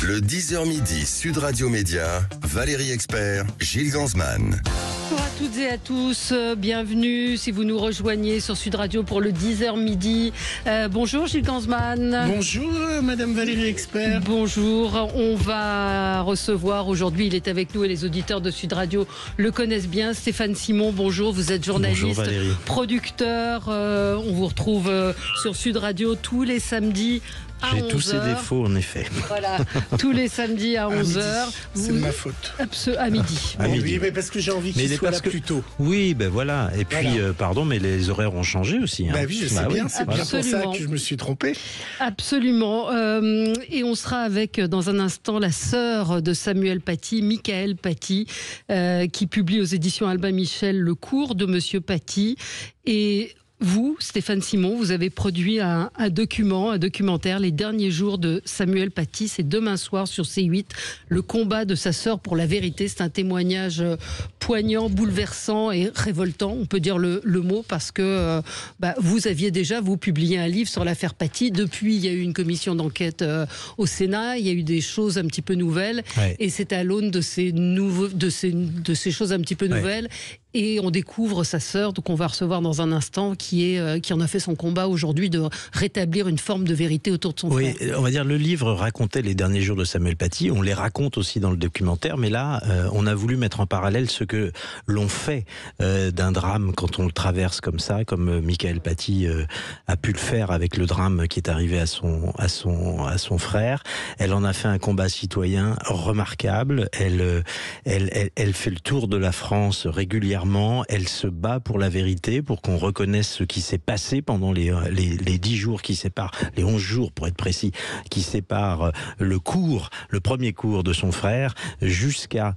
Le 10h midi, Sud Radio Média, Valérie Expert, Gilles Gansman. Bonjour à toutes et à tous, bienvenue si vous nous rejoignez sur Sud Radio pour le 10h midi. Bonjour Gilles Gansman. Bonjour Madame Valérie Expert. Bonjour, on va recevoir aujourd'hui, il est avec nous et les auditeurs de Sud Radio le connaissent bien, Stéphane Simon. Bonjour, vous êtes journaliste, producteur, on vous retrouve sur Sud Radio tous les samedis. J'ai tous ces défauts en effet. Voilà, tous les samedis à 11h. C'est de ma faute. À midi. Bon, oui, mais parce que j'ai envie qu'il soit là plus tôt. Oui, ben voilà. Et puis, pardon, mais les horaires ont changé aussi. Hein. Bah oui, je sais bien. C'est bien pour ça que je me suis trompé. Absolument. Et on sera avec, dans un instant, la sœur de Samuel Paty, Michaëlle Paty, qui publie aux éditions Albin Michel le cours de Monsieur Paty. Et vous, Stéphane Simon, vous avez produit un documentaire, Les derniers jours de Samuel Paty. C'est demain soir sur C8, le combat de sa sœur pour la vérité. C'est un témoignage poignant, bouleversant et révoltant, on peut dire le mot, parce que vous aviez déjà, vous, publié un livre sur l'affaire Paty. Depuis, il y a eu une commission d'enquête au Sénat, il y a eu des choses un petit peu nouvelles, et c'est à l'aune de ces choses un petit peu nouvelles. Et on découvre sa sœur, donc on va recevoir dans un instant, qui en a fait son combat aujourd'hui de rétablir une forme de vérité autour de son frère. Oui, on va dire le livre racontait les derniers jours de Samuel Paty, on les raconte aussi dans le documentaire, mais là, on a voulu mettre en parallèle ce que l'on fait d'un drame quand on le traverse comme ça, comme Michaëlle Paty a pu le faire avec le drame qui est arrivé à son frère. Elle en a fait un combat citoyen remarquable, elle fait le tour de la France régulièrement. Elle se bat pour la vérité, pour qu'on reconnaisse ce qui s'est passé pendant les 10 jours qui séparent, les 11 jours pour être précis, qui séparent le premier cours de son frère jusqu'à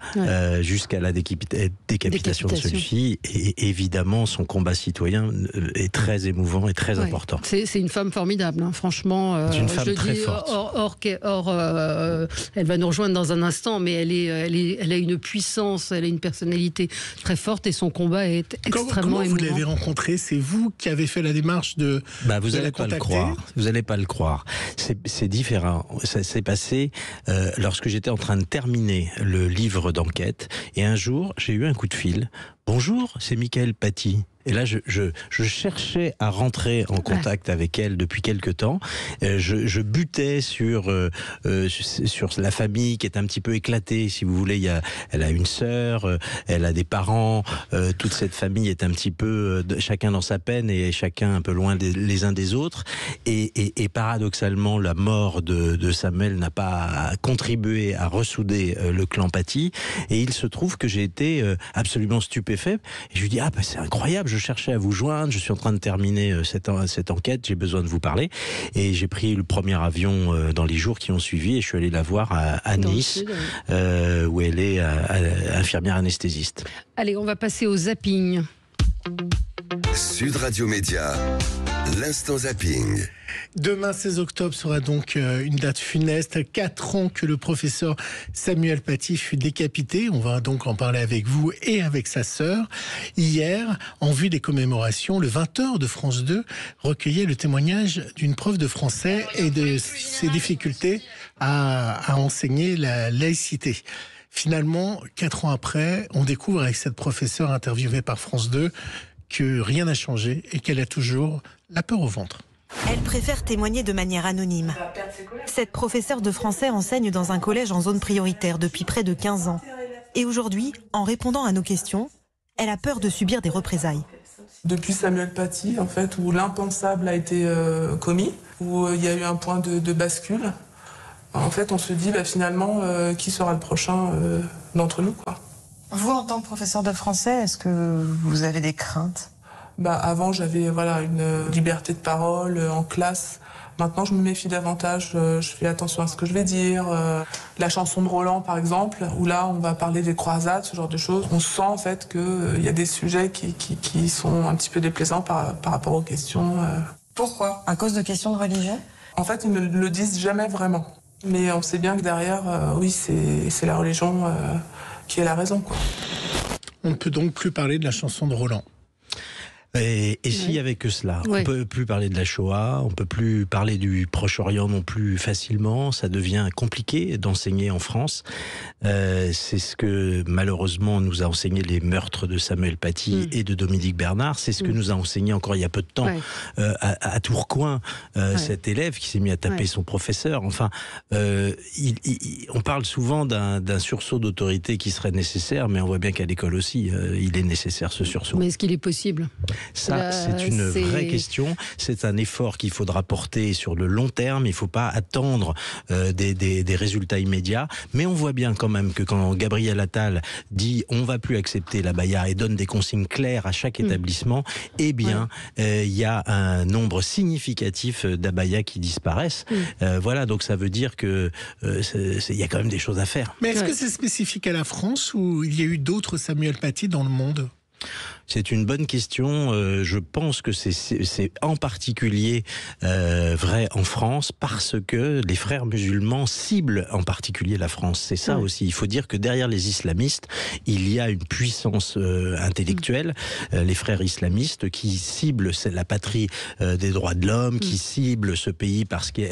la décapitation de celui-ci. Et évidemment, son combat citoyen est très émouvant et très important. C'est une femme formidable, hein, franchement. C'est une femme très forte. Elle va nous rejoindre dans un instant, mais elle a une puissance, elle a une personnalité très forte. Et son combat est extrêmement émouvant. Comment vous l'avez rencontré? C'est vous qui avez fait la démarche de vous n'allez pas le croire. Vous n'allez pas le croire. C'est différent. Ça s'est passé lorsque j'étais en train de terminer le livre d'enquête. Et un jour, j'ai eu un coup de fil. Bonjour, c'est Michaëlle Paty. Et là, je cherchais à rentrer en contact avec elle depuis quelque temps. Je butais sur la famille qui est un petit peu éclatée, si vous voulez. Elle a une sœur, elle a des parents. Toute cette famille est un petit peu chacun dans sa peine et chacun un peu loin les uns des autres. Et paradoxalement, la mort de Samuel n'a pas contribué à ressouder le clan Paty. Et il se trouve que j'ai été absolument stupéfait. Et je lui dis c'est incroyable. Je cherchais à vous joindre, je suis en train de terminer cette enquête, j'ai besoin de vous parler. Et j'ai pris le premier avion dans les jours qui ont suivi et je suis allé la voir à Nice, où elle est infirmière anesthésiste. Allez, on va passer au zapping. Sud Radio Média, l'instant zapping. Demain 16 octobre sera donc une date funeste. 4 ans que le professeur Samuel Paty fut décapité. On va donc en parler avec vous et avec sa sœur. Hier, en vue des commémorations, le 20h de France 2 recueillait le témoignage d'une prof de français et de ses difficultés à enseigner la laïcité. Finalement, 4 ans après, on découvre avec cette professeure interviewée par France 2 que rien n'a changé et qu'elle a toujours la peur au ventre. Elle préfère témoigner de manière anonyme. Cette professeure de français enseigne dans un collège en zone prioritaire depuis près de 15 ans. Et aujourd'hui, en répondant à nos questions, elle a peur de subir des représailles. Depuis Samuel Paty, en fait, où l'impensable a été commis, où il y a eu un point de bascule, en fait, on se dit finalement qui sera le prochain d'entre nous, quoi. Vous, en tant que professeur de français, est-ce que vous avez des craintes ? Avant, j'avais une liberté de parole en classe. Maintenant, je me méfie davantage. Je fais attention à ce que je vais dire. La chanson de Roland, par exemple, où là, on va parler des croisades, ce genre de choses. On sent en fait qu'il y a des sujets qui sont un petit peu déplaisants par rapport aux questions. Pourquoi ? À cause de questions de religion ? En fait, ils ne le disent jamais vraiment. Mais on sait bien que derrière, oui, c'est la religion qui a la raison, quoi. On ne peut donc plus parler de la chanson de Roland. Et s'il y avait que cela, Ouais. on peut plus parler de la Shoah, on peut plus parler du Proche-Orient non plus facilement. Ça devient compliqué d'enseigner en France. C'est ce que malheureusement nous a enseigné les meurtres de Samuel Paty et de Dominique Bernard. C'est ce que nous a enseigné encore il y a peu de temps à Tourcoing cet élève qui s'est mis à taper son professeur. Enfin, on parle souvent d'un sursaut d'autorité qui serait nécessaire, mais on voit bien qu'à l'école aussi, il est nécessaire ce sursaut. Mais est-ce qu'il est possible ? Ça, c'est une vraie question. C'est un effort qu'il faudra porter sur le long terme. Il ne faut pas attendre des résultats immédiats. Mais on voit bien quand même que quand Gabriel Attal dit on ne va plus accepter l'abaya et donne des consignes claires à chaque établissement, eh bien, il y a un nombre significatif d'abayas qui disparaissent. Voilà, donc ça veut dire que il y a quand même des choses à faire. Mais est-ce que c'est spécifique à la France ou il y a eu d'autres Samuel Paty dans le monde ? C'est une bonne question. Je pense que c'est en particulier vrai en France parce que les frères musulmans ciblent en particulier la France. C'est ça aussi. Il faut dire que derrière les islamistes, il y a une puissance intellectuelle. Les frères islamistes qui ciblent la patrie des droits de l'homme, qui ciblent ce pays parce que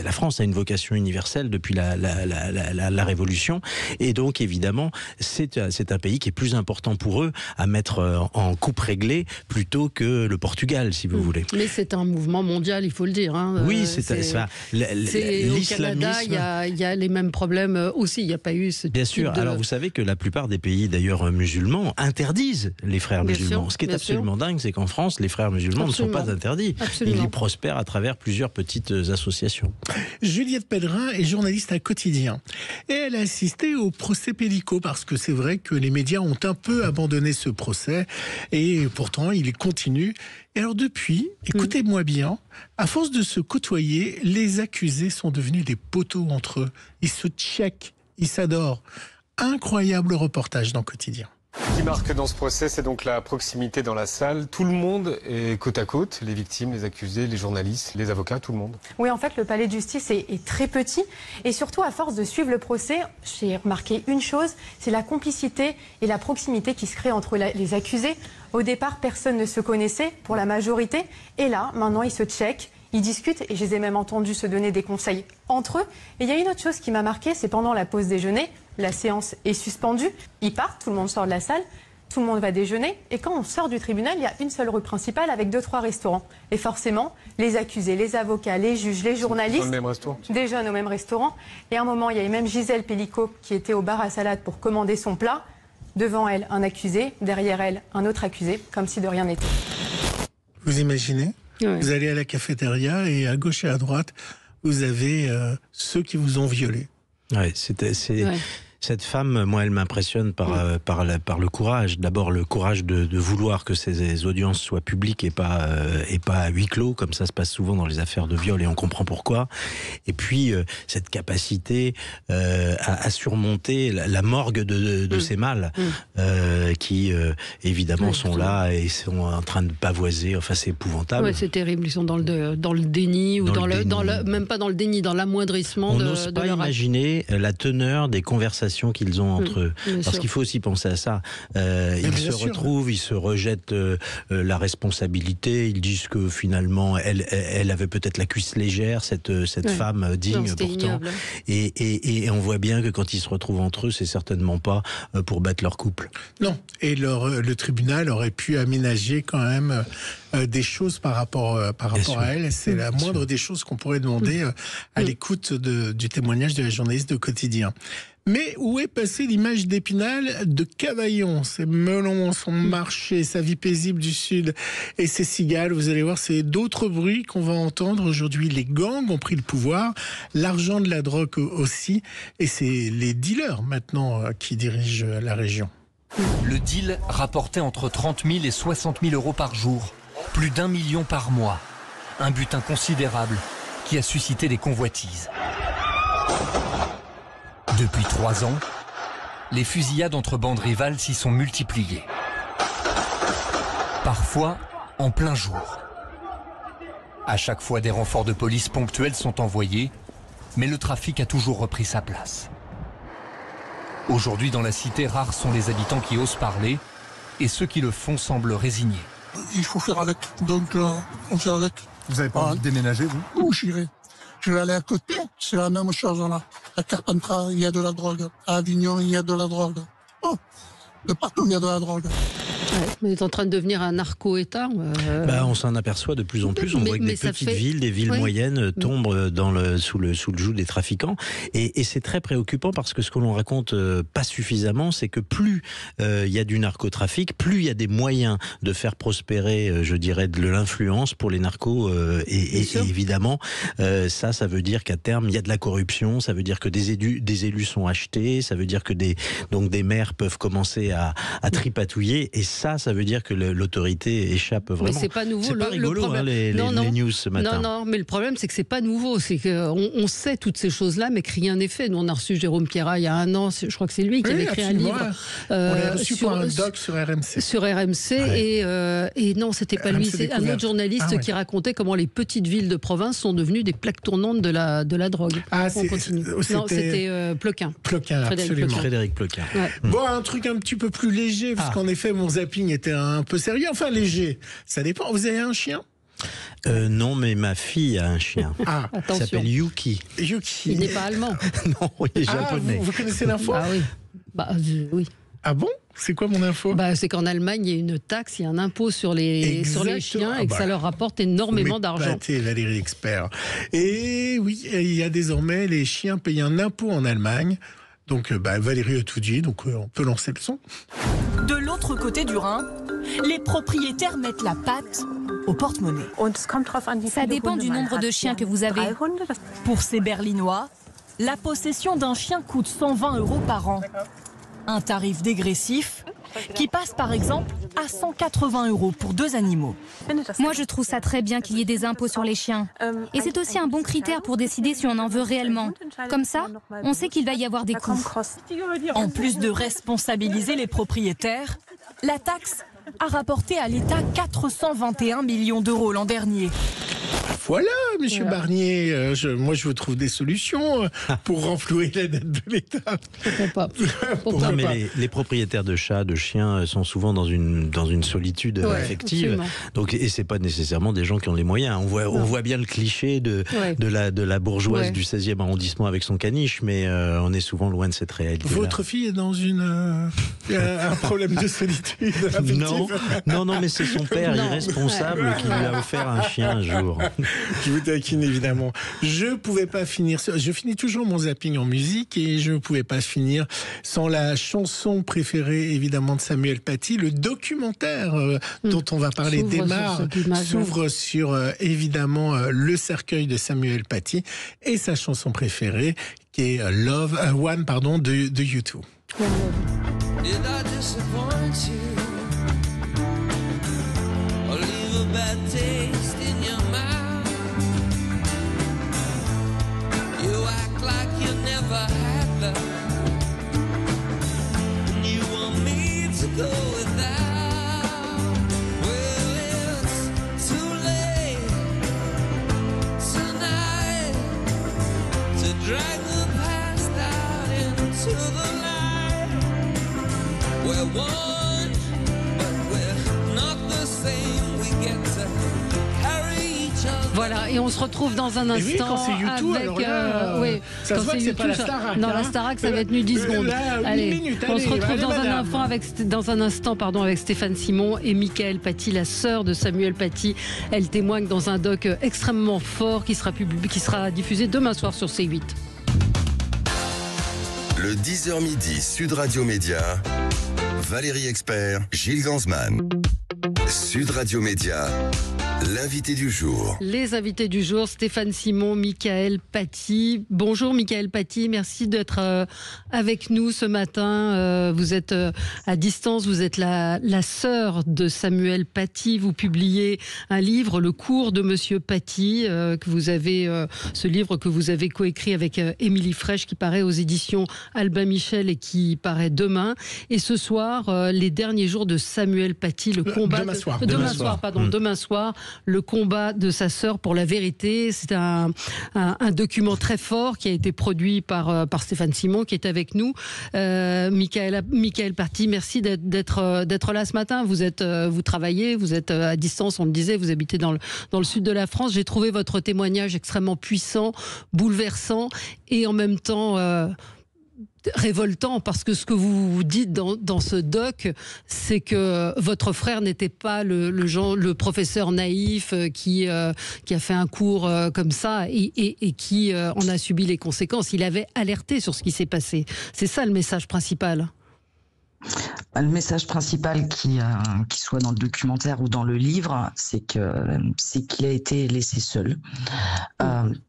la France a une vocation universelle depuis la Révolution. Et donc évidemment, c'est un pays qui est plus important pour eux à mettre en coupe réglée plutôt que le Portugal, si vous voulez. Mais c'est un mouvement mondial, il faut le dire. Hein. Oui, au Canada, il y a les mêmes problèmes aussi. Il n'y a pas eu ce Bien sûr. Alors vous savez que la plupart des pays d'ailleurs musulmans interdisent les frères musulmans. Ce qui est absolument dingue, c'est qu'en France, les frères musulmans ne sont pas interdits. Ils y prospèrent à travers plusieurs petites associations. Juliette Pellerin est journaliste à Quotidien et elle a assisté au procès Pellico parce que c'est vrai que les médias ont un peu abandonné ce procès et pourtant il continue. Et alors depuis, écoutez-moi bien, à force de se côtoyer, les accusés sont devenus des poteaux entre eux. Ils se checkent, ils s'adorent. Incroyable reportage dans Quotidien. Ce qui marque dans ce procès, c'est donc la proximité dans la salle. Tout le monde est côte à côte, les victimes, les accusés, les journalistes, les avocats, tout le monde. Oui, en fait, le palais de justice est très petit. Et surtout, à force de suivre le procès, j'ai remarqué une chose, c'est la complicité et la proximité qui se crée entre les accusés. Au départ, personne ne se connaissait, pour la majorité. Et là, maintenant, ils se checkent. Ils discutent et je les ai même entendus se donner des conseils entre eux. Et il y a une autre chose qui m'a marqué, c'est pendant la pause déjeuner, la séance est suspendue, ils partent, tout le monde sort de la salle, tout le monde va déjeuner. Et quand on sort du tribunal, il y a une seule rue principale avec 2-3 restaurants. Et forcément, les accusés, les avocats, les juges, les journalistes, dans le même restaurant. Déjeunent au même restaurant. Et à un moment, il y avait même Gisèle Pellico qui était au bar à salade pour commander son plat. Devant elle, un accusé, derrière elle, un autre accusé, comme si de rien n'était. Vous imaginez ? Vous allez à la cafétéria et à gauche et à droite, vous avez ceux qui vous ont violé. Ouais, cette femme, moi, elle m'impressionne par le courage. D'abord, le courage de vouloir que ces audiences soient publiques et pas à huis clos, comme ça se passe souvent dans les affaires de viol, et on comprend pourquoi. Et puis, cette capacité à surmonter la morgue de ces mâles, qui, évidemment, sont là et sont en train de pavoiser. Enfin, c'est épouvantable. Ouais, c'est terrible. Ils sont dans le déni, ou même pas dans le déni, dans l'amoindrissement de leur acte. On n'ose pas imaginer la teneur des conversations qu'ils ont entre eux. Parce qu'il faut aussi penser à ça. Ils se retrouvent, ils se rejettent la responsabilité, ils disent que finalement, elle avait peut-être la cuisse légère, cette femme digne pourtant. Et on voit bien que quand ils se retrouvent entre eux, c'est certainement pas pour battre leur couple. Non, et le tribunal aurait pu aménager quand même des choses par rapport à elle. C'est la moindre des choses qu'on pourrait demander à l'écoute du témoignage de la journaliste de Quotidien. Mais où est passée l'image d'Épinal de Cavaillon, ses melons, son marché, sa vie paisible du Sud et ses cigales? Vous allez voir, c'est d'autres bruits qu'on va entendre aujourd'hui. Les gangs ont pris le pouvoir, l'argent de la drogue aussi, et c'est les dealers maintenant qui dirigent la région. Le deal rapportait entre 30 000 et 60 000 euros par jour, plus d'1 million par mois. Un butin considérable qui a suscité des convoitises. Depuis 3 ans, les fusillades entre bandes rivales s'y sont multipliées. Parfois, en plein jour. À chaque fois, des renforts de police ponctuels sont envoyés, mais le trafic a toujours repris sa place. Aujourd'hui, dans la cité, rares sont les habitants qui osent parler, et ceux qui le font semblent résignés. il faut faire avec. Donc, on fait avec. Vous n'avez pas envie de déménager, vous? Où j'irai? Je vais aller à côté, c'est la même chose là. À Carpentras, il y a de la drogue. À Avignon, il y a de la drogue. Oh, de partout, il y a de la drogue. On est en train de devenir un narco-État. On s'en aperçoit de plus en plus. On voit que des petites villes, des villes moyennes tombent sous le joug des trafiquants. Et c'est très préoccupant parce que ce que l'on raconte pas suffisamment, c'est que plus il y a du narcotrafic, plus il y a des moyens de faire prospérer, je dirais, de l'influence pour les narcos. Et évidemment, ça veut dire qu'à terme, il y a de la corruption. Ça veut dire que des élus sont achetés. Ça veut dire que des maires peuvent commencer à tripatouiller. Et ça veut dire que l'autorité échappe vraiment. Mais c'est pas nouveau. C'est pas rigolo, problème... les news ce matin. Non, mais le problème, c'est que c'est pas nouveau. C'est qu'on sait toutes ces choses-là, mais que rien n'est fait. Nous, on a reçu Jérôme Pierrat il y a un an. Je crois que c'est lui qui avait écrit un livre. On l'a reçu pour un doc sur RMC. Sur RMC. Ouais. Et non, c'était pas lui. C'est un autre journaliste qui racontait comment les petites villes de province sont devenues des plaques tournantes de la drogue. Ah, non, c'était Ploquin. Frédéric Ploquin. Ouais. Bon, un truc un petit peu plus léger, parce qu'en effet, mon zapping était un peu sérieux. Enfin, léger. Ça dépend. Vous avez un chien? Non, mais ma fille a un chien. Il s'appelle Yuki. Il n'est pas allemand. Non, il est japonais. Vous connaissez l'info? Ah oui. Oui. Ah bon? C'est quoi mon info? C'est qu'en Allemagne, il y a une taxe, il y a un impôt sur les chiens et que ça leur rapporte énormément d'argent. Valérie Expert. Et oui, il y a désormais les chiens payent un impôt en Allemagne. Donc Valérie a tout dit, donc on peut lancer le son. De l'autre côté du Rhin, les propriétaires mettent la patte au porte-monnaie. Ça dépend du nombre de chiens que vous avez. Pour ces Berlinois, la possession d'un chien coûte 120 € par an. Un tarif dégressif qui passe par exemple à 180 € pour 2 animaux. Moi, je trouve ça très bien qu'il y ait des impôts sur les chiens. Et c'est aussi un bon critère pour décider si on en veut réellement. Comme ça, on sait qu'il va y avoir des coûts. En plus de responsabiliser les propriétaires, la taxe a rapporté à l'État 421 millions d'euros l'an dernier. Voilà, monsieur Barnier, moi je vous trouve des solutions pour renflouer la dette de l'État. Pourquoi pas. Les propriétaires de chats, de chiens sont souvent dans une solitude affective. Absolument. Donc, et c'est pas nécessairement des gens qui ont les moyens. On voit bien le cliché de la bourgeoise du 16e arrondissement avec son caniche, mais on est souvent loin de cette réalité. Votre fille est dans un problème de solitude affective. Non, mais c'est son père irresponsable qui lui a offert un chien un jour. Je vous taquine évidemment. Je pouvais pas finir. Je finis toujours mon zapping en musique et je ne pouvais pas finir sans la chanson préférée évidemment de Samuel Paty. Le documentaire dont on va parler s'ouvre sur évidemment le cercueil de Samuel Paty et sa chanson préférée qui est One de U2. Did I disappoint you or leave a bad taste in your mouth? You act like you never had love, and you want me to go without. Well, it's too late tonight to drag the past out into the light. We're one, but we're not the same. We get to carry each other. Voilà, et on se retrouve dans un instant. Et oui, quand c'est U2, avec, alors là, ça se voit que c'est pas la Starac. Non, la Starac, ça va être nu 10 secondes. Allez, on se retrouve dans un instant avec Stéphane Simon et Michael Paty, la sœur de Samuel Paty. Elle témoigne dans un doc extrêmement fort qui sera diffusé demain soir sur C8. Le 10h midi, Sud Radio Média, Valérie Expert, Gilles Gansman. Sud Radio Média, l'invité du jour. Les invités du jour, Stéphane Simon, Michael Paty. Bonjour Michael Paty, merci d'être avec nous ce matin. Vous êtes à distance, vous êtes la sœur de Samuel Paty. Vous publiez un livre, Le cours de Monsieur Paty, ce livre que vous avez coécrit avec Émilie Frêche, qui paraît aux éditions Albin Michel et qui paraît demain. Et ce soir, les derniers jours de Samuel Paty, le combat. Demain soir, pardon. Demain soir, le combat de sa sœur pour la vérité. C'est un document très fort qui a été produit par Stéphane Simon, qui est avec nous. Mickaël Paty, merci d'être là ce matin. Vous travaillez, vous êtes à distance, on le disait, vous habitez dans le sud de la France. J'ai trouvé votre témoignage extrêmement puissant, bouleversant et en même temps révoltant, parce que ce que vous dites dans ce doc, c'est que votre frère n'était pas le professeur naïf qui a fait un cours comme ça et qui en a subi les conséquences. Il avait alerté sur ce qui s'est passé. C'est ça le message principal. Le message principal, qui soit dans le documentaire ou dans le livre, c'est qu'il a été laissé seul.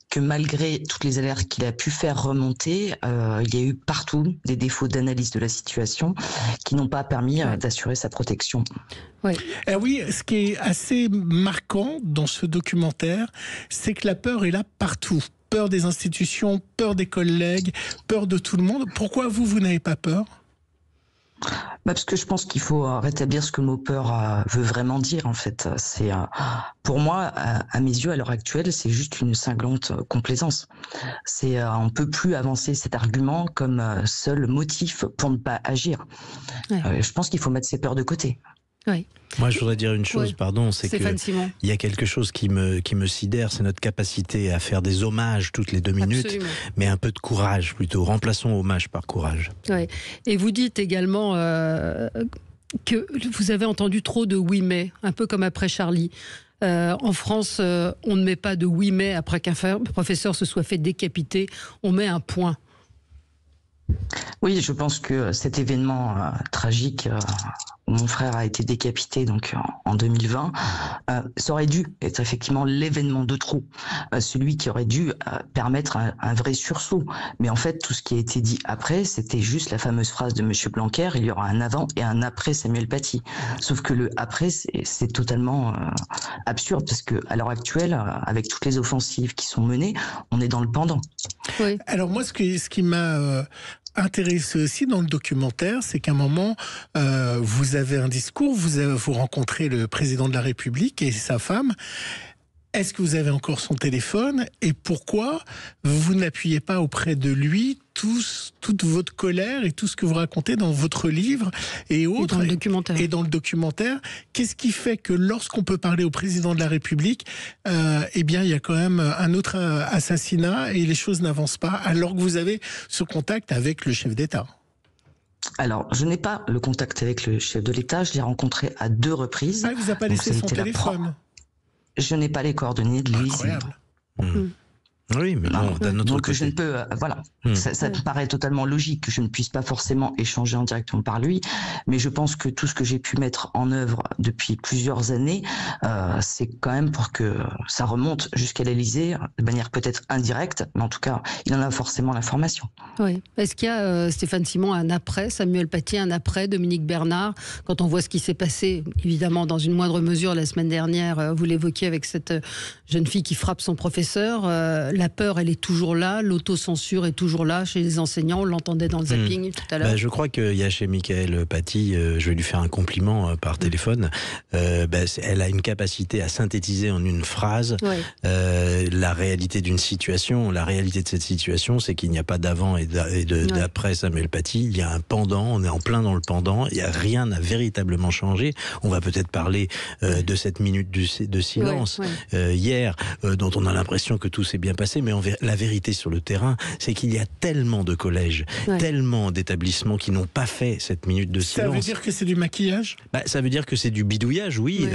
Que malgré toutes les alertes qu'il a pu faire remonter, il y a eu partout des défauts d'analyse de la situation qui n'ont pas permis d'assurer sa protection. Oui. Oui, ce qui est assez marquant dans ce documentaire, c'est que la peur est là partout. Peur des institutions, peur des collègues, peur de tout le monde. Pourquoi vous n'avez pas peur ? Parce que je pense qu'il faut rétablir ce que le mot peur veut vraiment dire, en fait. C'est, pour moi, à mes yeux, à l'heure actuelle, c'est juste une cinglante complaisance. On peut plus avancer cet argument comme seul motif pour ne pas agir. Ouais. Je pense qu'il faut mettre ses peurs de côté. Oui. Moi, je voudrais dire une chose, pardon, c'est qu'il y a quelque chose qui me sidère, c'est notre capacité à faire des hommages toutes les 2 minutes, absolument, mais un peu de courage plutôt. Remplaçons hommage par courage. Oui. Et vous dites également que vous avez entendu trop de oui mais, un peu comme après Charlie. En France, on ne met pas de oui mais après qu'un professeur se soit fait décapiter, on met un point. Oui, je pense que cet événement tragique où mon frère a été décapité donc en 2020, ça aurait dû être effectivement l'événement de trop, celui qui aurait dû permettre un vrai sursaut. Mais en fait, tout ce qui a été dit après, c'était juste la fameuse phrase de Monsieur Blanquer, il y aura un avant et un après Samuel Paty. Sauf que le après, c'est totalement absurde, parce que à l'heure actuelle, avec toutes les offensives qui sont menées, on est dans le pendant. Oui. Alors moi, ce qui m'a intéressé aussi dans le documentaire, c'est qu'à un moment, vous avez un discours, vous rencontrez le président de la République et sa femme. Est-ce que vous avez encore son téléphone? Et pourquoi vous n'appuyez pas auprès de lui toute votre colère et tout ce que vous racontez dans votre livre et autres, et dans le documentaire? Qu'est-ce qui fait que lorsqu'on peut parler au président de la République, eh bien, il y a quand même un autre assassinat et les choses n'avancent pas, alors que vous avez ce contact avec le chef d'État? Alors, je n'ai pas le contact avec le chef de l'État, je l'ai rencontré à 2 reprises. Ah, il vous a pas laissé son téléphone? Je n'ai pas les coordonnées de lui. Incroyable. Oui, mais bon, d'un autre donc côté. je ne peux, voilà, ça me paraît totalement logique que je ne puisse pas forcément échanger en directement par lui, mais je pense que tout ce que j'ai pu mettre en œuvre depuis plusieurs années, c'est quand même pour que ça remonte jusqu'à l'Élysée, de manière peut-être indirecte, mais en tout cas, il en a forcément l'information. Oui. Est-ce qu'il y a, Stéphane Simon, un après Samuel Paty, un après Dominique Bernard, quand on voit ce qui s'est passé, évidemment, dans une moindre mesure, la semaine dernière, vous l'évoquiez avec cette jeune fille qui frappe son professeur, la peur, elle est toujours là, l'autocensure est toujours là chez les enseignants, on l'entendait dans le zapping tout à l'heure. Je crois qu'il y a chez Mickaël Paty, je vais lui faire un compliment par téléphone, elle a une capacité à synthétiser en une phrase la réalité d'une situation. La réalité de cette situation, c'est qu'il n'y a pas d'avant et d'après Samuel Paty, il y a un pendant, on est en plein dans le pendant, rien n'a véritablement changé. On va peut-être parler de cette minute de silence hier, dont on a l'impression que tout s'est bien passé, mais la vérité sur le terrain, c'est qu'il y a tellement de collèges, tellement d'établissements qui n'ont pas fait cette minute de silence. Ça veut dire que c'est du maquillage? Ça veut dire que c'est du bidouillage, oui,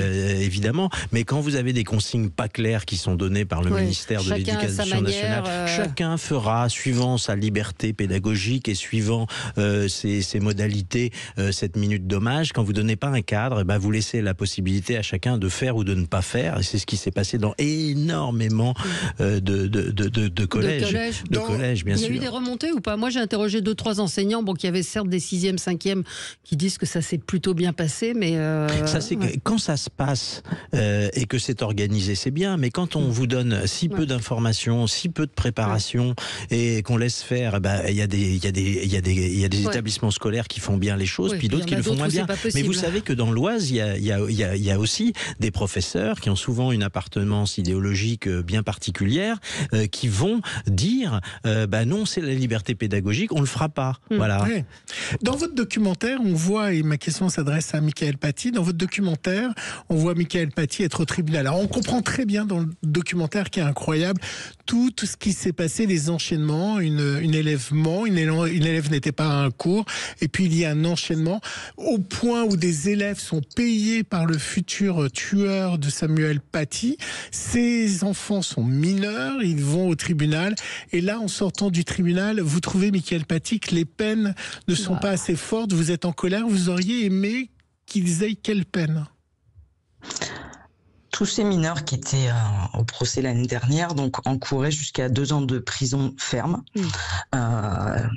évidemment, mais quand vous avez des consignes pas claires qui sont données par le ministère de l'Éducation nationale, chacun fera, suivant sa liberté pédagogique et suivant ses modalités, cette minute d'hommage. Quand vous donnez pas un cadre, vous laissez la possibilité à chacun de faire ou de ne pas faire, et c'est ce qui s'est passé dans énormément de collège. De collège, bien sûr. Il y a eu des remontées ou pas? Moi, j'ai interrogé 2-3 enseignants, qui avaient certes des 6e, 5e, qui disent que ça s'est plutôt bien passé, mais... Ça, c'est quand ça se passe et que c'est organisé, c'est bien, mais quand on vous donne si peu d'informations, si peu de préparation et qu'on laisse faire, il y a des établissements scolaires qui font bien les choses, puis d'autres qui le font moins bien. Mais vous savez que dans l'Oise, il y a aussi des professeurs qui ont souvent une appartenance idéologique bien particulière, qui vont dire non, c'est la liberté pédagogique, on le fera pas. Voilà. Oui. Dans votre documentaire, on voit, et ma question s'adresse à Mickaël Paty, dans votre documentaire, on voit Mickaël Paty être au tribunal. Alors on comprend très bien dans le documentaire, qui est incroyable, tout ce qui s'est passé, les enchaînements, une élève ment, une élève n'était pas à un cours, et puis il y a un enchaînement au point où des élèves sont payés par le futur tueur de Samuel Paty. Ces enfants sont mineurs, ils vont au tribunal, et là, en sortant du tribunal, vous trouvez, Mickaël Paty, que les peines ne sont pas assez fortes, vous êtes en colère, vous auriez aimé qu'ils aient quelle peine? Tous ces mineurs qui étaient au procès l'année dernière, donc encouraient jusqu'à 2 ans de prison ferme.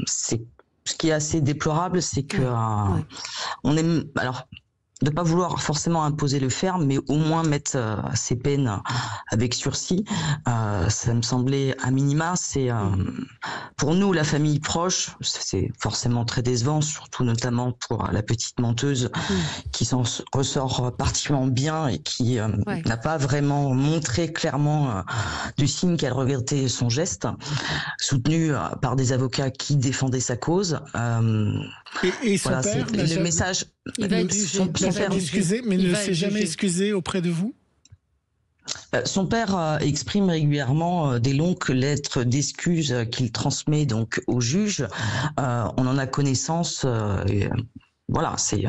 Ce qui est assez déplorable, c'est que on aime, alors, de pas vouloir forcément imposer le ferme, mais au moins mettre ces peines avec sursis. Ça me semblait à minima. C'est pour nous, la famille proche, c'est forcément très décevant, surtout notamment pour la petite menteuse qui s'en ressort particulièrement bien et qui n'a pas vraiment montré clairement du signe qu'elle regrettait son geste, soutenue par des avocats qui défendaient sa cause. Et son père, le message. Son père, excusez, mais ne s'est jamais excusé auprès de vous? Son père exprime régulièrement des longues lettres d'excuses qu'il transmet donc au juge. On en a connaissance. Voilà, c'est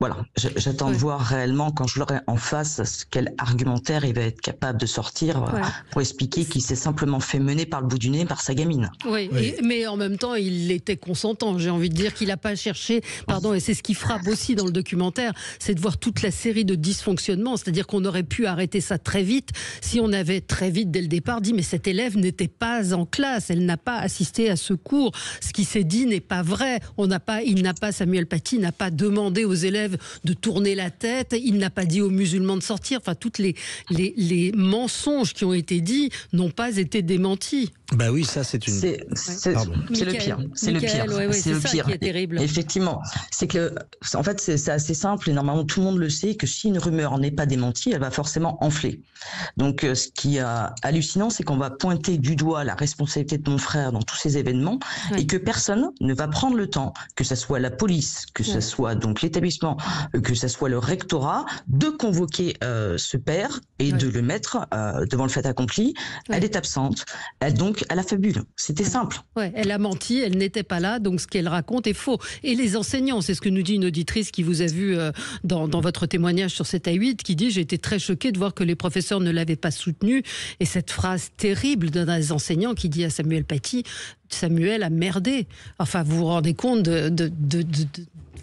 voilà. J'attends de voir réellement, quand je l'aurai en face, quel argumentaire il va être capable de sortir pour expliquer qu'il s'est simplement fait mener par le bout du nez par sa gamine. Oui. Mais en même temps, il était consentant. J'ai envie de dire qu'il n'a pas cherché, et c'est ce qui frappe aussi dans le documentaire, c'est de voir toute la série de dysfonctionnements. C'est-à-dire qu'on aurait pu arrêter ça très vite si on avait très vite, dès le départ, dit mais cette élève n'était pas en classe, elle n'a pas assisté à ce cours. Ce qui s'est dit n'est pas vrai. Samuel Paty n'a pas demandé aux élèves de tourner la tête, il n'a pas dit aux musulmans de sortir. Enfin, toutes les mensonges qui ont été dits n'ont pas été démentis. Bah oui, ça c'est une. C'est le pire. C'est le pire. C'est le pire. Qui est terrible. Effectivement, c'est que, en fait, c'est assez simple et normalement tout le monde le sait que si une rumeur n'est pas démentie, elle va forcément enfler. Donc, ce qui est hallucinant, c'est qu'on va pointer du doigt la responsabilité de mon frère dans tous ces événements et que personne ne va prendre le temps, que ça soit la police, que ça soit donc l'établissement, que ça soit le rectorat, de convoquer ce père et de le mettre devant le fait accompli. Elle est absente. Elle a fabule. C'était simple. Elle a menti, elle n'était pas là, donc ce qu'elle raconte est faux. Et les enseignants, c'est ce que nous dit une auditrice qui vous a vu dans votre témoignage sur 7/8, qui dit « J'ai été très choquée de voir que les professeurs ne l'avaient pas soutenu ». Et cette phrase terrible d'un des enseignants qui dit à Samuel Paty « Samuel a merdé ». Enfin, vous vous rendez compte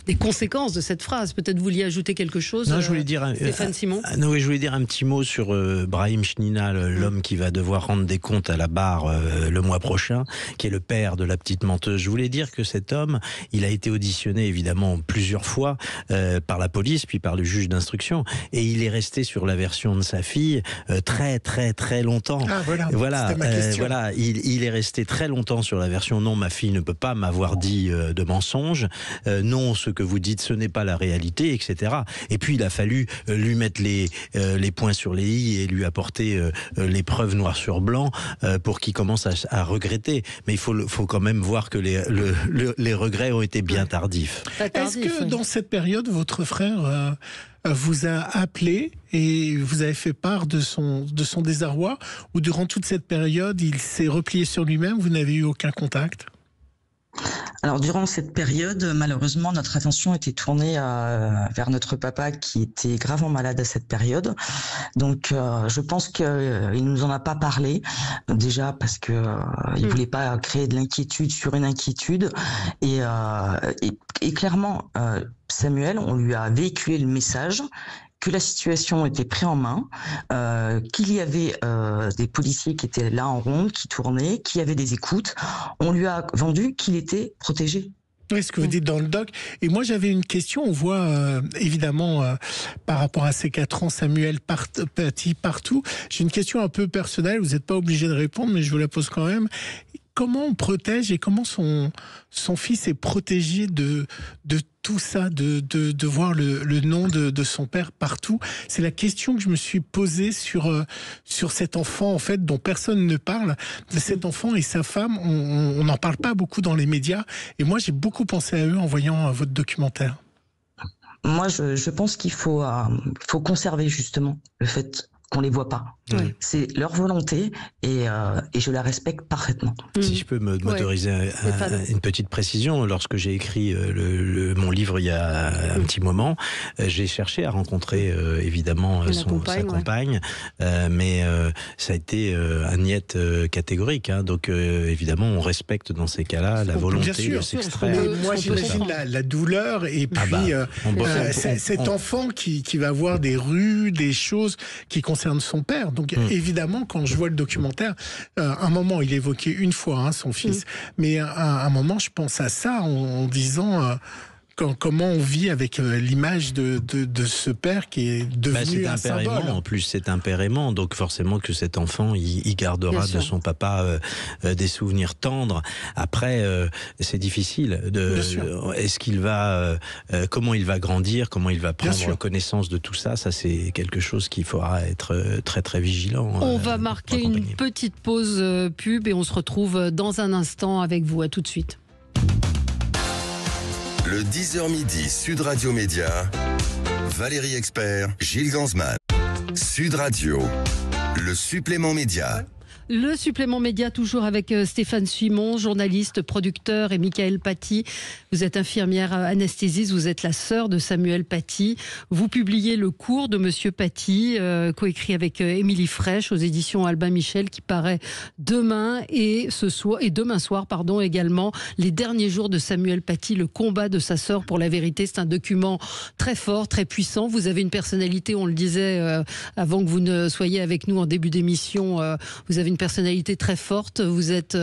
des conséquences de cette phrase. Peut-être vous vouliez ajouter quelque chose, non, je voulais dire, Stéphane Simon. Non, je voulais dire un petit mot sur Brahim Chnina, l'homme qui va devoir rendre des comptes à la barre le mois prochain, qui est le père de la petite menteuse. Je voulais dire que cet homme, il a été auditionné évidemment plusieurs fois par la police, puis par le juge d'instruction, et il est resté sur la version de sa fille très très très longtemps. Voilà, il est resté très longtemps sur la version non, ma fille ne peut pas m'avoir dit de mensonges, non, ce que vous dites, ce n'est pas la réalité, etc. Et puis il a fallu lui mettre les points sur les i et lui apporter les preuves noir sur blanc pour qu'il commence à regretter. Mais il faut quand même voir que les regrets ont été bien tardifs. Est-ce que dans cette période, votre frère vous a appelé et vous avez fait part de son désarroi, ou durant toute cette période, il s'est replié sur lui-même, vous n'avez eu aucun contact? Alors, durant cette période, malheureusement, notre attention était tournée vers notre papa qui était gravement malade à cette période. Donc, je pense qu'il nous en a pas parlé, déjà parce que il voulait pas créer de l'inquiétude sur une inquiétude. Et clairement, Samuel, on lui a véhiculé le message que la situation était prise en main, qu'il y avait des policiers qui étaient là en ronde, qui tournaient, qui avaient des écoutes. On lui a vendu qu'il était protégé. Oui, ce que vous dites dans le doc. Et moi, j'avais une question. On voit évidemment par rapport à ces 4 ans, Samuel Paty partout. J'ai une question un peu personnelle. Vous n'êtes pas obligé de répondre, mais je vous la pose quand même. Comment on protège et comment son fils est protégé de tout ça, de voir le nom de son père partout? C'est la question que je me suis posée sur cet enfant, en fait, dont personne ne parle. De cet enfant et sa femme, on n'en parle pas beaucoup dans les médias. Et moi, j'ai beaucoup pensé à eux en voyant votre documentaire. Moi, je pense qu'il faut conserver justement le fait qu'on les voit pas. Oui. C'est leur volonté et je la respecte parfaitement. Si je peux m'autoriser une petite précision, lorsque j'ai écrit mon livre il y a un petit moment, j'ai cherché à rencontrer évidemment sa compagne, mais ça a été un niet catégorique. Hein, donc évidemment, on respecte dans ces cas-là la volonté de s'extraire. Moi, j'imagine la douleur et puis cet enfant qui va voir des rues, des choses qui concernent son père. Donc évidemment, quand je vois le documentaire, un moment, il évoquait une fois son fils, mais à un moment, je pense à ça en disant... comment on vit avec l'image de ce père qui est devenu un symbole. En plus, c'est un père aimant, donc forcément que cet enfant, il gardera de son papa des souvenirs tendres. Après, c'est difficile. Est-ce qu'il va, comment il va grandir, comment il va prendre connaissance de tout ça? Ça, c'est quelque chose qu'il faudra être très très vigilant. On va marquer une petite pause pub et on se retrouve dans un instant avec vous. À tout de suite. Le 10h midi, Sud Radio Média, Valérie Expert, Gilles Ganzmann. Sud Radio, le supplément média. Le supplément média, toujours avec Stéphane Simon, journaliste, producteur, et Michael Paty. Vous êtes infirmière anesthésiste, vous êtes la sœur de Samuel Paty. Vous publiez Le cours de Monsieur Paty, coécrit avec Émilie Fraîche aux éditions Albin Michel, qui paraît demain demain soir, également. Les derniers jours de Samuel Paty, le combat de sa sœur pour la vérité. C'est un document très fort, très puissant. Vous avez une personnalité, on le disait avant que vous ne soyez avec nous en début d'émission, vous avez une personnalité très forte, vous êtes,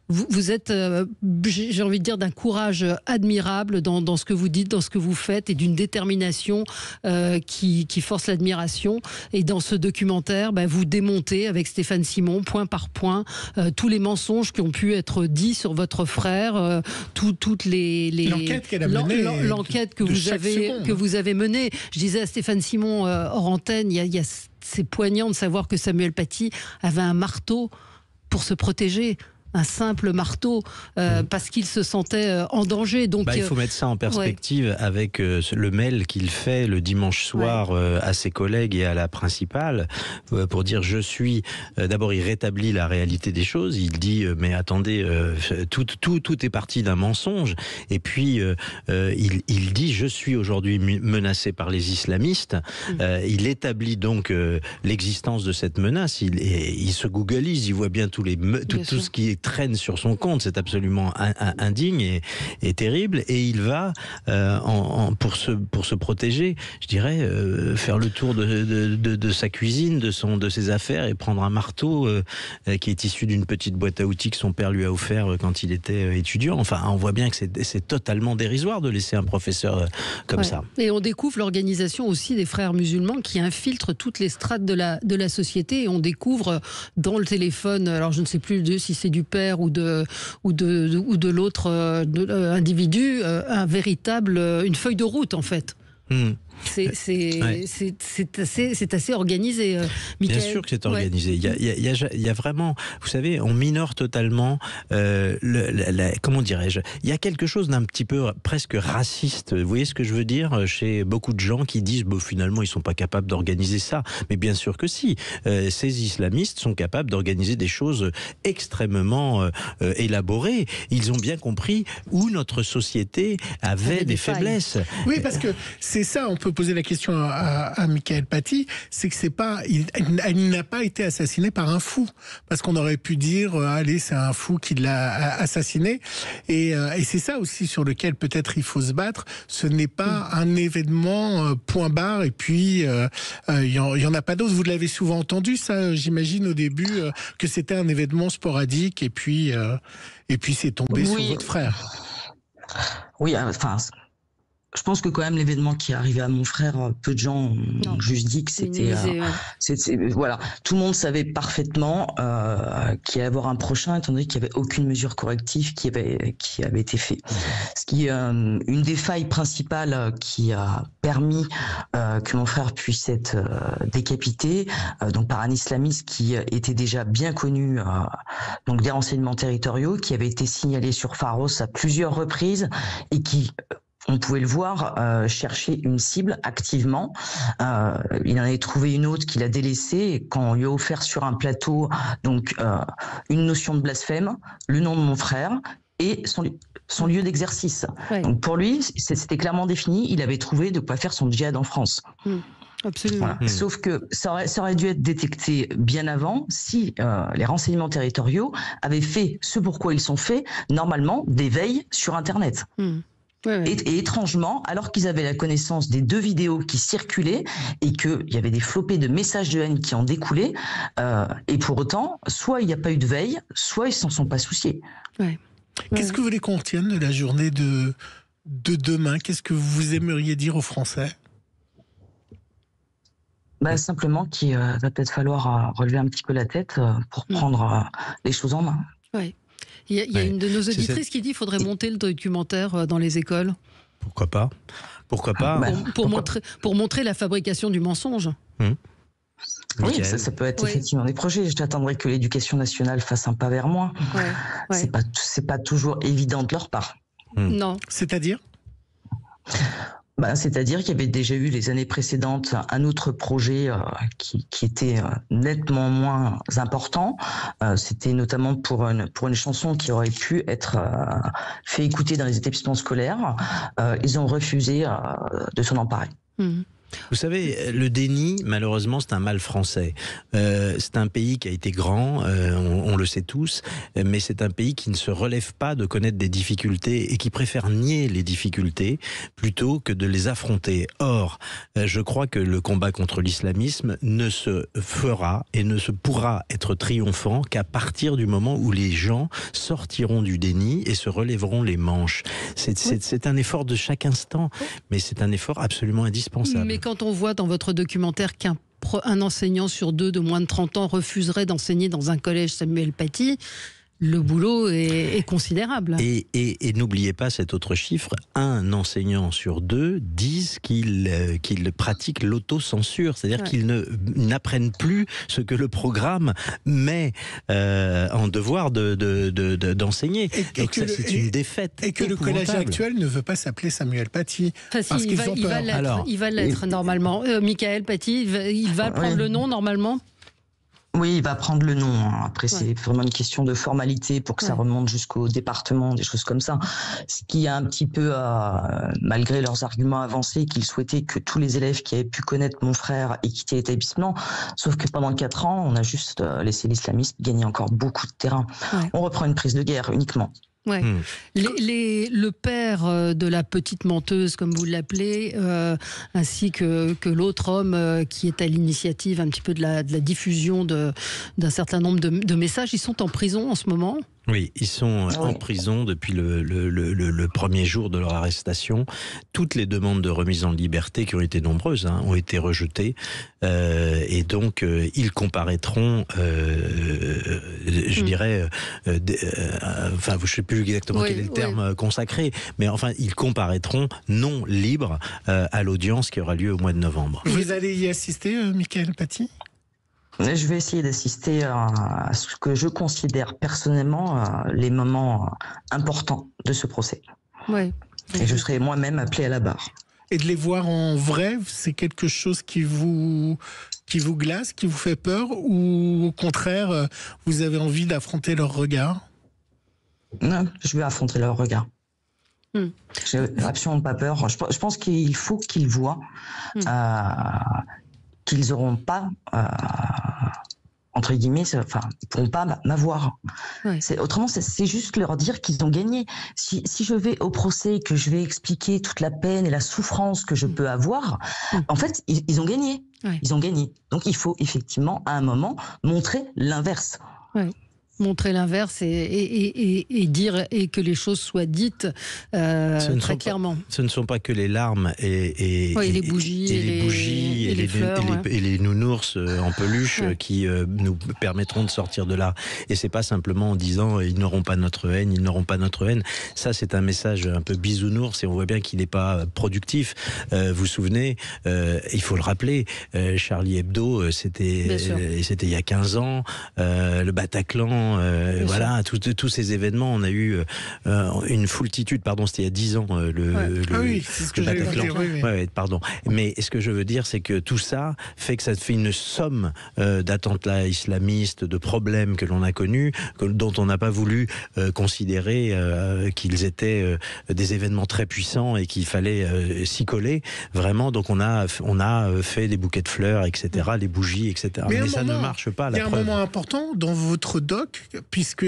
j'ai envie de dire, d'un courage admirable dans ce que vous dites, dans ce que vous faites, et d'une détermination qui force l'admiration. Et dans ce documentaire, vous démontez avec Stéphane Simon, point par point, tous les mensonges qui ont pu être dits sur votre frère, toutes l'enquête qu'elle a menée, l'enquête que vous avez menée. Je disais à Stéphane Simon hors antenne, c'est poignant de savoir que Samuel Paty avait un marteau pour se protéger. Un simple marteau, parce qu'il se sentait en danger. Donc, il faut mettre ça en perspective avec le mail qu'il fait le dimanche soir à ses collègues et à la principale pour dire d'abord il rétablit la réalité des choses, il dit mais attendez, tout est parti d'un mensonge, et puis il dit je suis aujourd'hui menacé par les islamistes. Il établit donc l'existence de cette menace, il se googlise, il voit bien tout ce qui traîne sur son compte, c'est absolument indigne et terrible, et il va pour se protéger, je dirais, faire le tour de sa cuisine, de ses affaires, et prendre un marteau qui est issu d'une petite boîte à outils que son père lui a offert quand il était étudiant. Enfin, on voit bien que c'est totalement dérisoire de laisser un professeur comme ça. Et on découvre l'organisation aussi des frères musulmans qui infiltrent toutes les strates de la société, et on découvre dans le téléphone, alors je ne sais plus si c'est du père ou de l'autre individu, une feuille de route en fait. C'est assez organisé, Michael. Bien sûr que c'est organisé. Il y a vraiment, vous savez, on minore totalement, comment dirais-je, il y a quelque chose d'un petit peu presque raciste, vous voyez ce que je veux dire, chez beaucoup de gens qui disent, finalement, ils sont pas capables d'organiser ça. Mais bien sûr que si. Ces islamistes sont capables d'organiser des choses extrêmement élaborées. Ils ont bien compris où notre société avait des faiblesses. Oui, parce que c'est ça, on peut peut poser la question à Michael Paty, c'est que elle n'a pas été assassinée par un fou, parce qu'on aurait pu dire allez, c'est un fou qui l'a assassiné, et c'est ça aussi sur lequel peut-être il faut se battre. Ce n'est pas un événement point barre, et puis il y en a pas d'autres. Vous l'avez souvent entendu ça, j'imagine au début, que c'était un événement sporadique, et puis c'est tombé sur votre frère. Oui, enfin, je pense que quand même l'événement qui est arrivé à mon frère, peu de gens ont juste dit que c'était, voilà, tout le monde savait parfaitement qu'il allait y avoir un prochain, étant donné qu'il n'y avait aucune mesure corrective qui avait été faite. Ce qui est une des failles principales qui a permis que mon frère puisse être décapité, donc par un islamiste qui était déjà bien connu, donc des renseignements territoriaux, qui avait été signalé sur Pharos à plusieurs reprises et qui on pouvait le voir chercher une cible activement. Il en avait trouvé une autre qu'il a délaissée, et quand on lui a offert sur un plateau donc une notion de blasphème, le nom de mon frère et son lieu d'exercice. Ouais. Donc pour lui, c'était clairement défini. Il avait trouvé de quoi faire son djihad en France. Absolument. Voilà. Sauf que ça aurait dû être détecté bien avant si les renseignements territoriaux avaient fait ce pourquoi ils sont faits, normalement, des veilles sur Internet. Et étrangement, alors qu'ils avaient la connaissance des 2 vidéos qui circulaient et qu'il y avait des flopées de messages de haine qui en découlaient, et pour autant, soit il n'y a pas eu de veille, soit ils s'en sont pas souciés. Qu'est-ce que vous voulez qu'on retienne de la journée de demain? Qu'est-ce que vous aimeriez dire aux Français? Simplement qu'il va peut-être falloir relever un petit peu la tête pour prendre les choses en main. Oui. Il y a une de nos auditrices qui dit qu'il faudrait monter le documentaire dans les écoles. Pourquoi pas? Pourquoi pas? Pour montrer la fabrication du mensonge. Oui, ça peut être effectivement des projets. J'attendrai que l'éducation nationale fasse un pas vers moi. C'est pas toujours évident de leur part. Non. C'est-à-dire? C'est-à-dire qu'il y avait déjà eu les années précédentes un autre projet qui était nettement moins important. C'était notamment pour une chanson qui aurait pu être fait écouter dans les établissements scolaires. Ils ont refusé de s'en emparer. Vous savez, le déni, malheureusement, c'est un mal français. C'est un pays qui a été grand, on le sait tous, mais c'est un pays qui ne se relève pas de connaître des difficultés et qui préfère nier les difficultés plutôt que de les affronter. Or, je crois que le combat contre l'islamisme ne se fera et ne se pourra être triomphant qu'à partir du moment où les gens sortiront du déni et se relèveront les manches. C'est un effort de chaque instant, mais c'est un effort absolument indispensable. Mais quand on voit dans votre documentaire qu'un enseignant sur 2 de moins de 30 ans refuserait d'enseigner dans un collège Samuel Paty, le boulot est considérable. Et n'oubliez pas cet autre chiffre, 1 enseignant sur 2 disent qu'ils pratiquent l'autocensure, c'est-à-dire qu'ils n'apprennent plus ce que le programme met en devoir d'enseigner. Donc ça, c'est une défaite. Et que le collège actuel ne veut pas s'appeler Samuel Paty. Parce qu'ils ont peur. Il va l'être normalement. Michael Paty, il va prendre le nom normalement. Oui, il va prendre le nom. Après, c'est vraiment une question de formalité pour que ça remonte jusqu'au département, des choses comme ça. Ce qui a un petit peu, malgré leurs arguments avancés, qu'ils souhaitaient que tous les élèves qui avaient pu connaître mon frère aient quitté l'établissement. Sauf que pendant 4 ans, on a juste laissé l'islamisme gagner encore beaucoup de terrain. On reprend une prise de guerre uniquement. Le père de la petite menteuse, comme vous l'appelez, ainsi que l'autre homme qui est à l'initiative un petit peu de la diffusion d'un certain nombre de messages, ils sont en prison en ce moment. Oui, ils sont en prison depuis le premier jour de leur arrestation. Toutes les demandes de remise en liberté, qui ont été nombreuses, ont été rejetées. Et donc, ils comparaîtront, je dirais, enfin, je ne sais plus exactement quel est le terme consacré, mais enfin, ils comparaîtront non libres à l'audience qui aura lieu au mois de novembre. Vous allez y assister, Michael Paty ? Je vais essayer d'assister à ce que je considère personnellement les moments importants de ce procès. Et je serai moi-même appelé à la barre. Et de les voir en vrai, c'est quelque chose qui vous glace, qui vous fait peur, ou au contraire, vous avez envie d'affronter leur regard ? Non, je vais affronter leur regard. J'ai absolument pas peur. Je pense qu'il faut qu'ils voient qu'ils n'auront pas, entre guillemets, ils pourront pas m'avoir. Ouais. Autrement, c'est juste leur dire qu'ils ont gagné. Si je vais au procès et que je vais expliquer toute la peine et la souffrance que je peux avoir, en fait, ils ont gagné. Ouais. Ils ont gagné. Donc, il faut effectivement, à un moment, montrer l'inverse. Ouais. Montrer l'inverse et dire et que les choses soient dites très clairement. Ce ne sont pas que les larmes et les bougies et les fleurs, et les nounours en peluche qui nous permettront de sortir de là. Et c'est pas simplement en disant ils n'auront pas notre haine, ils n'auront pas notre haine. Ça, c'est un message un peu bisounours et on voit bien qu'il n'est pas productif. Vous vous souvenez, il faut le rappeler, Charlie Hebdo, c'était il y a 15 ans, le Bataclan. Voilà, tous ces événements, on a eu une foultitude, c'était il y a 10 ans, c'est ce que j'allais dire. Pardon. Mais ce que je veux dire, c'est que tout ça fait que ça fait une somme d'attentats islamistes, de problèmes que l'on a connus, dont on n'a pas voulu considérer qu'ils étaient des événements très puissants et qu'il fallait s'y coller, vraiment. Donc on a fait des bouquets de fleurs, etc., les bougies, etc. Mais ça ne marche pas, la preuve. Il y a un moment important dans votre doc, puisque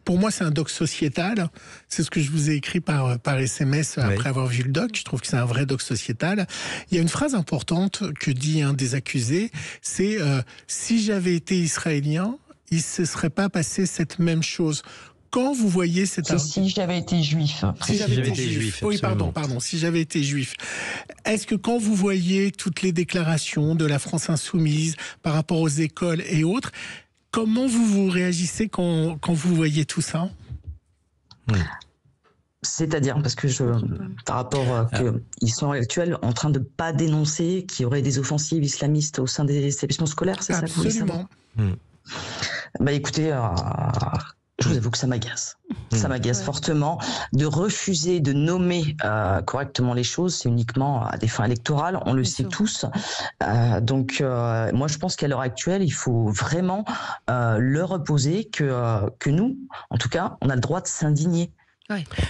pour moi c'est un doc sociétal, c'est ce que je vous ai écrit par SMS après avoir vu le doc, je trouve que c'est un vrai doc sociétal. Il y a une phrase importante que dit un des accusés, c'est si j'avais été israélien, il ne se serait pas passé cette même chose. Quand vous voyez cette... Si j'avais été juif. Si j'avais été juif. Oui, pardon, si j'avais été juif. Est-ce que quand vous voyez toutes les déclarations de la France insoumise par rapport aux écoles et autres, comment vous réagissez quand vous voyez tout ça ? C'est-à-dire, parce que par rapport qu'ils sont actuels en train de pas dénoncer qu'il y aurait des offensives islamistes au sein des établissements scolaires, c'est ça que vous voulez savoir ? Bah écoutez, je vous avoue que ça m'agace. Ça m'agace fortement. De refuser de nommer correctement les choses, c'est uniquement à des fins électorales, on le sait tous. Donc, moi, je pense qu'à l'heure actuelle, il faut vraiment leur opposer que nous, en tout cas, on a le droit de s'indigner.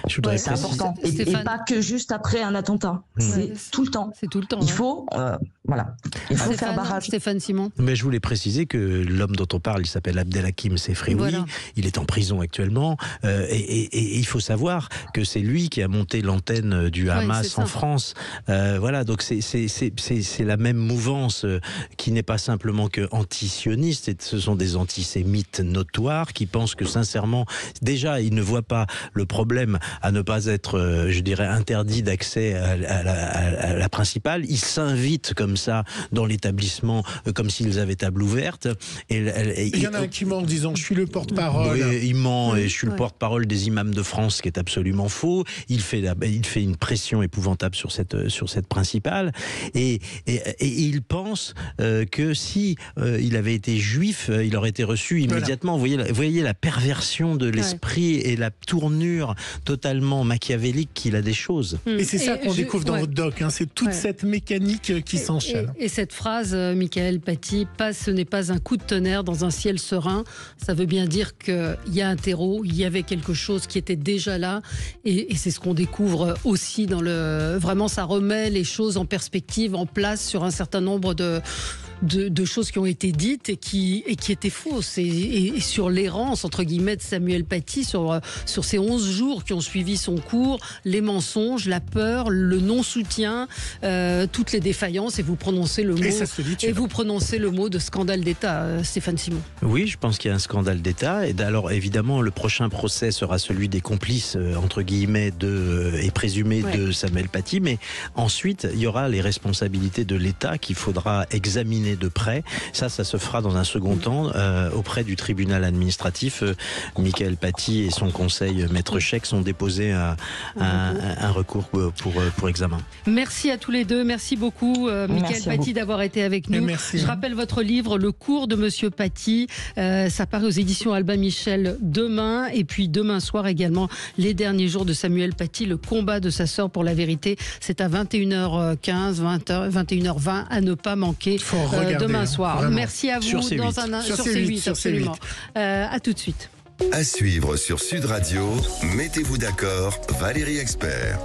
C'est important. Et pas que juste après un attentat. C'est tout le temps. C'est tout le temps. Il faut, il faut faire barrage. Stéphane Simon. Mais je voulais préciser que l'homme dont on parle, il s'appelle Abdelhakim Sefrioui. Il est en prison actuellement. Et il faut savoir que c'est lui qui a monté l'antenne du Hamas en France. Donc c'est la même mouvance qui n'est pas simplement que anti-sioniste. Ce sont des antisémites notoires qui pensent que sincèrement, déjà, ils ne voient pas le problème à ne pas être, je dirais, interdit d'accès à la principale. Ils s'invitent comme ça dans l'établissement, comme s'ils avaient table ouverte. Il y en a un qui ment en disant « je suis le porte-parole ». Il ment et je suis le porte-parole des imams de France, ce qui est absolument faux. Il fait une pression épouvantable sur cette principale. Et il pense que si il avait été juif, il aurait été reçu immédiatement. Vous voyez la perversion de l'esprit et la tournure totalement machiavélique qu'il a des choses. Et c'est ça qu'on découvre dans votre doc, c'est toute cette mécanique qui s'enchaîne. Et cette phrase, Michael Paty, ce n'est pas un coup de tonnerre dans un ciel serein, ça veut bien dire qu'il y a un terreau, il y avait quelque chose qui était déjà là, et c'est ce qu'on découvre aussi dans vraiment ça remet les choses en perspective, en place sur un certain nombre de choses qui ont été dites et qui étaient fausses, et sur l'errance entre guillemets de Samuel Paty sur ces 11 jours qui ont suivi son cours, les mensonges, la peur, le non-soutien, toutes les défaillances, et vous prononcez le mot de scandale d'État, Stéphane Simon. Oui, je pense qu'il y a un scandale d'État, et alors évidemment le prochain procès sera celui des complices entre guillemets et présumés de Samuel Paty, mais ensuite il y aura les responsabilités de l'État qu'il faudra examiner de près. Ça se fera dans un second temps auprès du tribunal administratif. Michael Paty et son conseil maître Chèque sont déposés un recours pour examen. Merci à tous les deux, merci beaucoup Michael Paty d'avoir été avec nous. Je rappelle votre livre Le cours de Monsieur Paty, ça paraît aux éditions Albin Michel demain, et puis demain soir également Les derniers jours de Samuel Paty, le combat de sa sœur pour la vérité, c'est à 21h15, 21h20 à ne pas manquer demain soir. Vraiment. Merci à vous. Sur C8. Sur C8, absolument. À tout de suite. À suivre sur Sud Radio, mettez-vous d'accord, Valérie Expert.